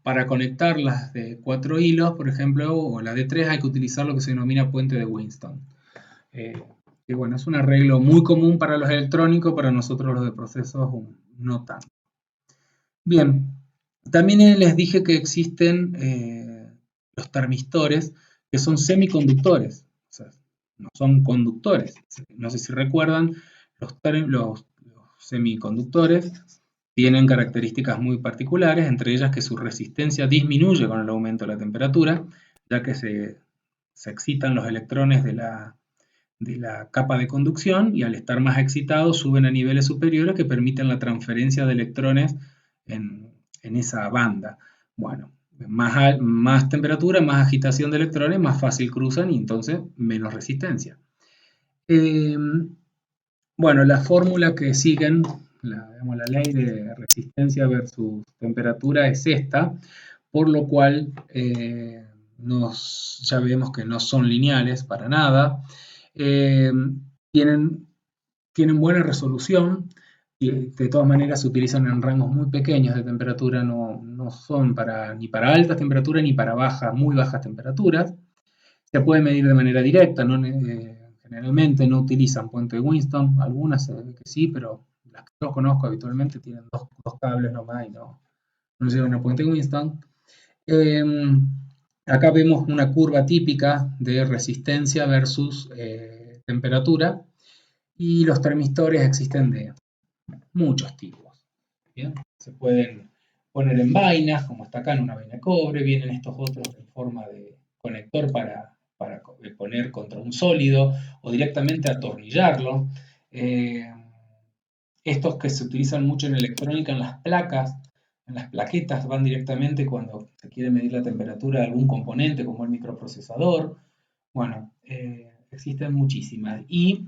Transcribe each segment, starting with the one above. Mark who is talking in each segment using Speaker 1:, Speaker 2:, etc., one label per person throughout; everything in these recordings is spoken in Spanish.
Speaker 1: para conectar las de 4 hilos, por ejemplo, o la de 3, hay que utilizar lo que se denomina puente de Winston. Que bueno, es un arreglo muy común para los electrónicos, para nosotros los de procesos no tanto. Bien, también les dije que existen los termistores, que son semiconductores, o sea, no son conductores. No sé si recuerdan, los semiconductores tienen características muy particulares, entre ellas que su resistencia disminuye con el aumento de la temperatura, ya que se excitan los electrones de la capa de conducción y al estar más excitados suben a niveles superiores que permiten la transferencia de electrones en esa banda. Bueno, más temperatura, más agitación de electrones, más fácil cruzan y entonces menos resistencia. Bueno, la fórmula que siguen, la ley de resistencia versus temperatura es esta, por lo cual ya vemos que no son lineales para nada. Tienen buena resolución y de todas maneras se utilizan en rangos muy pequeños de temperatura, no son ni para altas temperaturas ni para muy bajas temperaturas. Se puede medir de manera directa, generalmente no utilizan puente de Winston, algunas se ve que sí, pero las que yo conozco habitualmente tienen dos cables nomás y no llevan a puente de Winston. Acá vemos una curva típica de resistencia versus temperatura y los termistores existen de muchos tipos. ¿Bien? Se pueden poner en vainas, como está acá en una vaina de cobre, vienen estos otros en forma de conector para poner contra un sólido o directamente atornillarlo. Estos que se utilizan mucho en electrónica, en las placas, en las plaquetas, van directamente cuando se quiere medir la temperatura de algún componente, como el microprocesador. Bueno, existen muchísimas. Y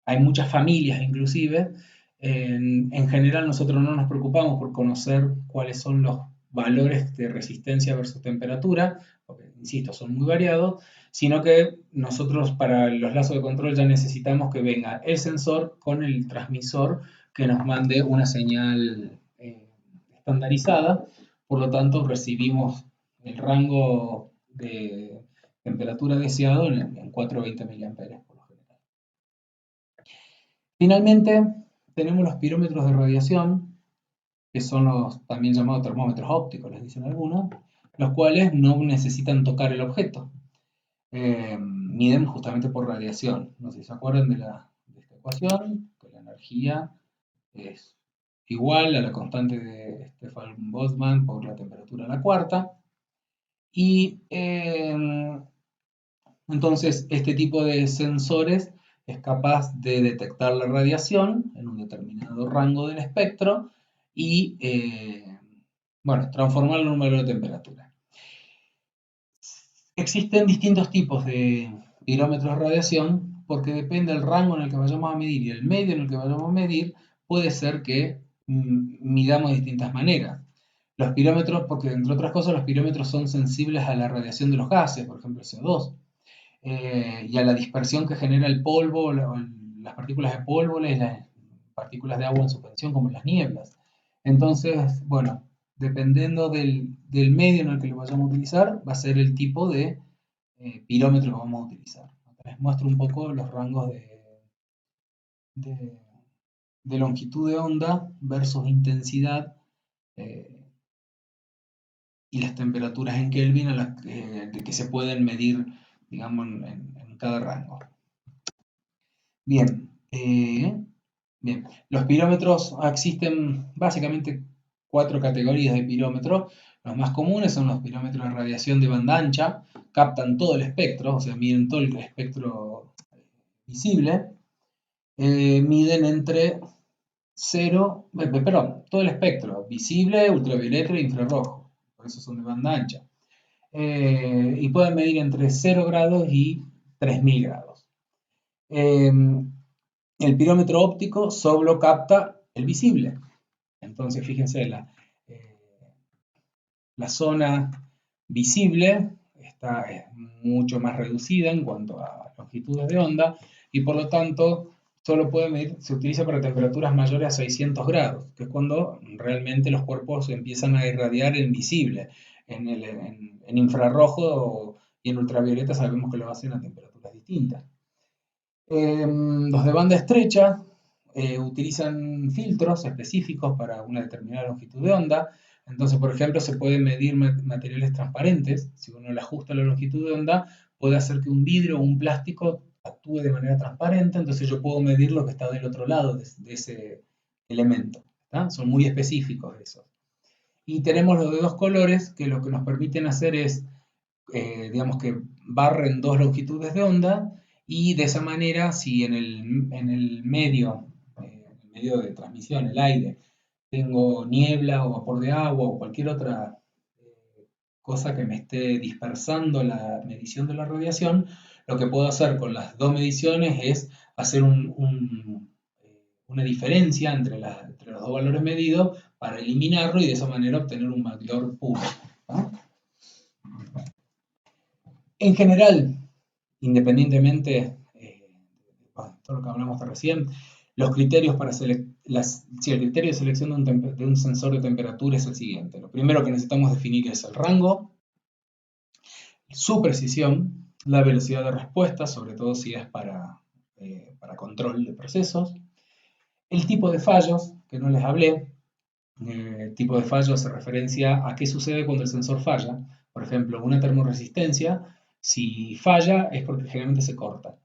Speaker 1: hay muchas familias inclusive. En general nosotros no nos preocupamos por conocer cuáles son los valores de resistencia versus temperatura, porque, insisto, son muy variados, sino que nosotros para los lazos de control ya necesitamos que venga el sensor con el transmisor que nos mande una señal estandarizada, por lo tanto recibimos el rango de temperatura deseado en 420 mA por lo general. Finalmente, tenemos los pirómetros de radiación, que son los también llamados termómetros ópticos, les dicen algunos, los cuales no necesitan tocar el objeto. Miden justamente por radiación. No sé si se acuerdan de esta ecuación, que la energía es igual a la constante de Stefan-Boltzmann por la temperatura a la cuarta. Y entonces este tipo de sensores es capaz de detectar la radiación en un determinado rango del espectro y bueno, transformarlo en un valor de temperatura. Existen distintos tipos de pirómetros de radiación porque depende del rango en el que vayamos a medir y el medio en el que vayamos a medir, puede ser que midamos de distintas maneras. Los pirómetros, porque entre otras cosas los pirómetros son sensibles a la radiación de los gases, por ejemplo el CO2, y a la dispersión que genera el polvo, las partículas de polvo y las partículas de agua en suspensión como las nieblas. Entonces, bueno, dependiendo del medio en el que lo vayamos a utilizar, va a ser el tipo de pirómetro que vamos a utilizar. Les muestro un poco los rangos de longitud de onda versus intensidad y las temperaturas en Kelvin a las que se pueden medir, digamos, en cada rango. Bien, bien. Los pirómetros, existen básicamente 4 categorías de pirómetros. Los más comunes son los pirómetros de radiación de banda ancha, captan todo el espectro, o sea, miden todo el espectro visible. Miden entre 0, perdón, todo el espectro, visible, ultravioleta e infrarrojo, por eso son de banda ancha. Y pueden medir entre 0 grados y 3000 grados. El pirómetro óptico solo capta el visible. Entonces, fíjense, la zona visible es mucho más reducida en cuanto a longitudes de onda y por lo tanto solo puede medir, se utiliza para temperaturas mayores a 600 grados, que es cuando realmente los cuerpos empiezan a irradiar en visible. En infrarrojo y en ultravioleta sabemos que lo hacen a temperaturas distintas. Los de banda estrecha utilizan filtros específicos para una determinada longitud de onda. Entonces, por ejemplo, se pueden medir materiales transparentes. Si uno le ajusta la longitud de onda, puede hacer que un vidrio o un plástico actúe de manera transparente. Entonces yo puedo medir lo que está del otro lado de ese elemento. ¿Tá? Son muy específicos esos. Y tenemos los de dos colores que lo que nos permiten hacer es digamos que barren dos longitudes de onda y de esa manera, si en el medio de transmisión, el aire, tengo niebla o vapor de agua o cualquier otra cosa que me esté dispersando la medición de la radiación, lo que puedo hacer con las dos mediciones es hacer una diferencia entre los dos valores medidos para eliminarlo y de esa manera obtener un valor puro. ¿No? En general, independientemente de todo lo que hablamos de recién, los criterios para el criterio de selección de un sensor de temperatura es el siguiente. Lo primero que necesitamos definir es el rango, su precisión, la velocidad de respuesta, sobre todo si es para control de procesos, el tipo de fallos, que no les hablé. El tipo de fallo hace referencia a qué sucede cuando el sensor falla. Por ejemplo, una termoresistencia, si falla es porque generalmente se corta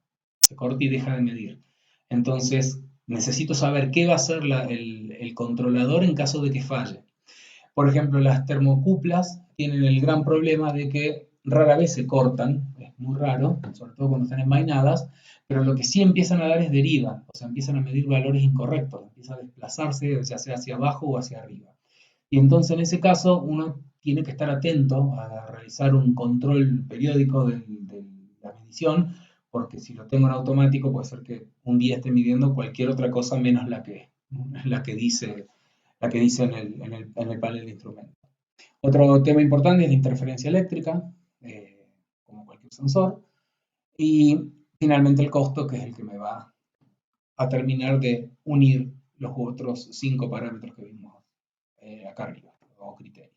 Speaker 1: y deja de medir. Entonces, necesito saber qué va a hacer el controlador en caso de que falle. Por ejemplo, las termocuplas tienen el gran problema de que rara vez se cortan, es muy raro, sobre todo cuando están envainadas, pero lo que sí empiezan a dar es deriva, o sea, empiezan a medir valores incorrectos, empieza a desplazarse ya sea hacia abajo o hacia arriba. Y entonces en ese caso uno tiene que estar atento a realizar un control periódico de la medición, porque si lo tengo en automático puede ser que un día esté midiendo cualquier otra cosa menos la que dice en el panel de instrumentos. Otro tema importante es la interferencia eléctrica, como cualquier sensor, y finalmente el costo, que es el que me va a terminar de unir los otros 5 parámetros que vimos acá arriba, o criterios.